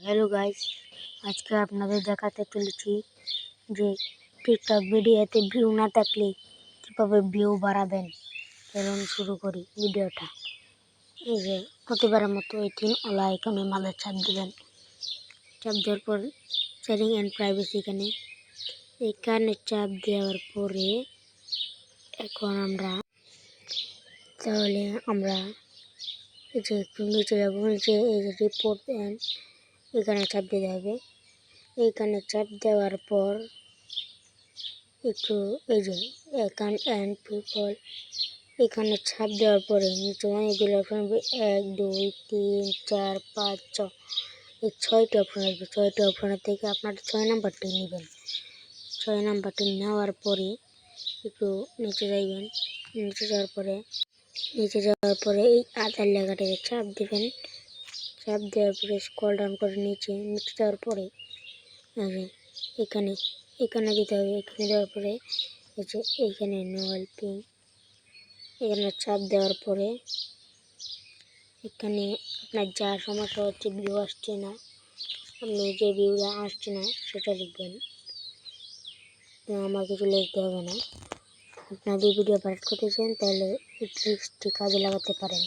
Hello guys, आज के আপনাদের দেখাতে চলেছি যে টিকটক ভিডিওতে ভিউ না থাকলে কিভাবে ভিউ বাড়াবেন। চলুন শুরু করি ভিডিওটা। এই যে প্রতিবারের মতো এই অল আইকনে মাঝে চাপ দিবেন। চাপ দেওয়ার পর সেটিং এন্ড প্রাইভেসি এখানে চাপ দেওয়ার পরে এখন আমরা এই যে একটু নিচে যাবো। নিচে এই যে রিপোর্ট এন্ড এখানে চাপ দিতে হবে। এইখানে চাপ দেওয়ার পর একটু এই যে অ্যাকাউন্ট অ্যান্ড পিপল এখানে চাপ দেওয়ার পরে নিচে অনেকগুলো অপশন হবে, 1 2 3 4 5 6 এই 6টি অপশন আসবে। 6টি অপশনের থেকে আপনার 6 নাম্বারটি নেবেন। 6 নাম্বারটি নেওয়ার পরে একটু নিচে যাইবেন। নিচে যাওয়ার পরে এই আধার লেখাটাকে চাপ দিবেন। চাপ দেওয়ার পরে স্ক্রল ডাউন করে নিচে যাওয়ার পরে এখানে দিতে হবে। এখানে দেওয়ার পরে এইখানে নো হেল্পিং এখানে চাপ দেওয়ার পরে এখানে আপনার যা সমস্যা হচ্ছে, ভিউ আসছে না, আপনি যে ভিউটা আসছে না সেটা লিখবেন। আমার কিছু লিখতে হবে না। আপনার যদি ভিডিও ভাইরাল করতে চান তাহলে এই ট্রিক্সটি কাজে লাগাতে পারেন।